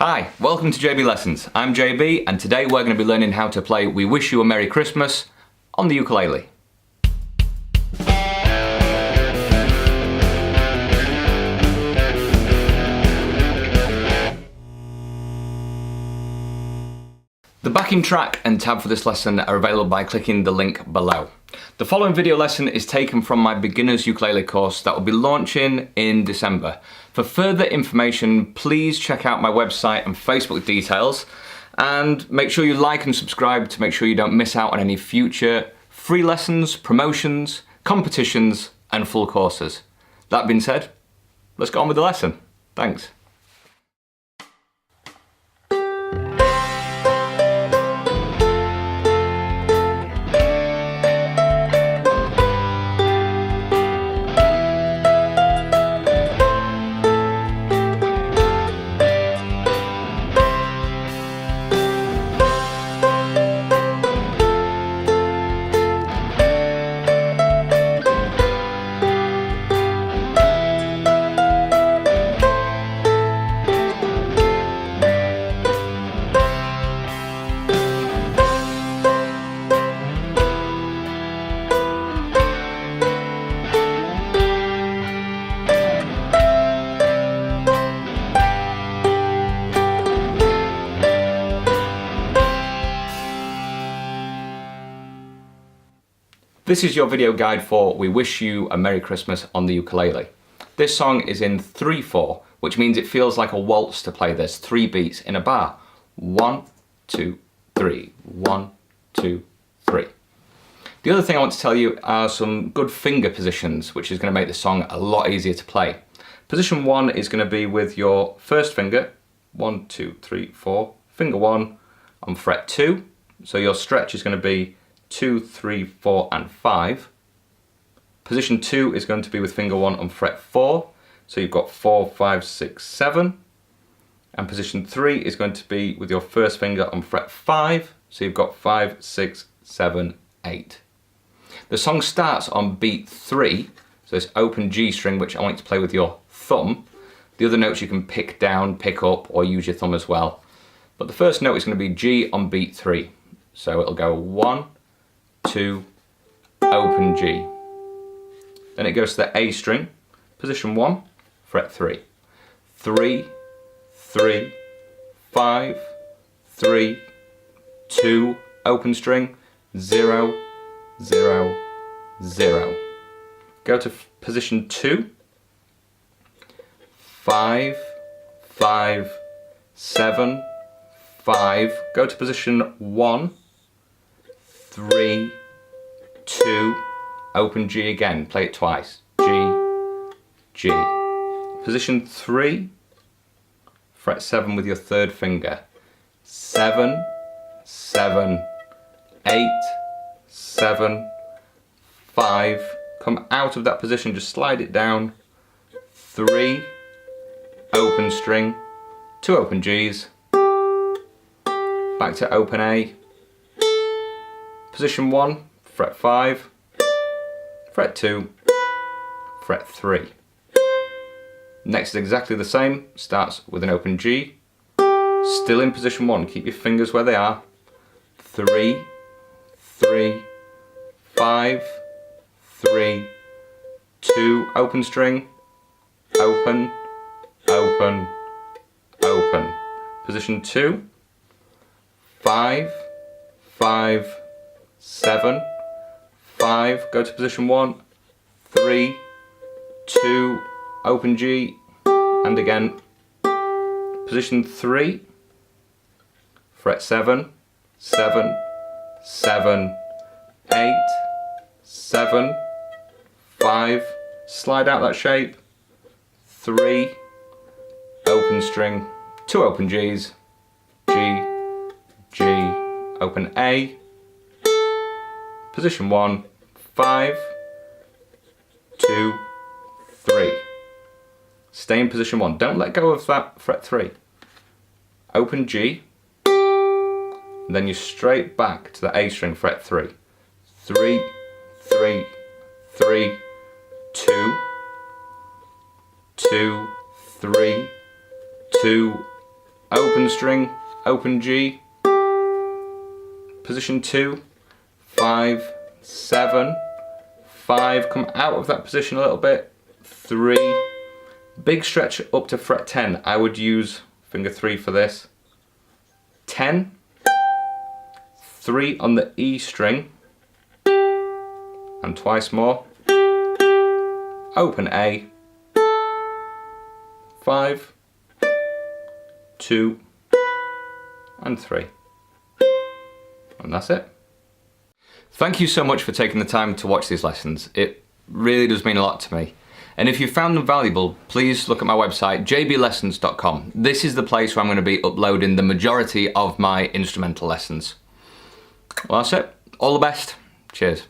Hi, welcome to JB Lessons. I'm JB and today we're going to be learning how to play We Wish You a Merry Christmas on the ukulele. The backing track and tab for this lesson are available by clicking the link below. The following video lesson is taken from my beginner's ukulele course that will be launching in December. For further information, please check out my website and Facebook details, and make sure you like and subscribe to make sure you don't miss out on any future free lessons, promotions, competitions and full courses. That being said, let's get on with the lesson. Thanks. This is your video guide for We Wish You a Merry Christmas on the ukulele. This song is in 3/4, which means it feels like a waltz to play this, 3 beats in a bar. 1, 2, 3, 1, 2, 3. The other thing I want to tell you are some good finger positions, which is going to make the song a lot easier to play. Position 1 is going to be with your first finger, 1, 2, 3, 4, finger 1 on fret 2, so your stretch is going to be 2, 3, 4 and 5. Position 2 is going to be with finger 1 on fret 4, so you've got 4, 5, 6, 7. And position 3 is going to be with your first finger on fret 5, so you've got 5, 6, 7, 8. The song starts on beat 3, so it's open G string, which I want you to play with your thumb. The other notes you can pick down, pick up, or use your thumb as well. But the first note is going to be G on beat 3, so it'll go 1, 2, open G. Then it goes to the A string, position 1, fret 3. 3, 3, 5, 3, 2, open string, 0, 0, 0. Go to position 2, 5, 5, 7, 5. Go to position 1, 3, 2, open G again, play it twice, G, G. Position 3, fret 7 with your third finger, 7, 7, 8, 7, 5, come out of that position, just slide it down, 3, open string, 2 open Gs, back to open A, position 1, fret 5, fret 2, fret 3. Next is exactly the same, starts with an open G, still in position 1, keep your fingers where they are, 3, 3, 5, 3, 2, open string, open, open, open. Position 2, 5, 5, 7, 5, go to position 1, 3, 2, open G, and again, position 3, fret 7, 7, 7, 8, 7, 5, slide out that shape, 3, open string, 2 open Gs, G, G, open A, position 1, 5, 2, 3. Stay in position 1. Don't let go of that fret 3. Open G, and then you're straight back to the A string, fret 3. 3, 3, 3, 2, 2, 3, 2, open string, open G, position 2, 5, 7, 5, come out of that position a little bit, 3, big stretch up to fret 10, I would use finger 3 for this, 10, 3 on the E string, and twice more, open A, 5, 2, and 3. And that's it. Thank you so much for taking the time to watch these lessons. It really does mean a lot to me. And if you found them valuable, please look at my website, jblessons.com. This is the place where I'm going to be uploading the majority of my instrumental lessons. Well, that's it. All the best. Cheers.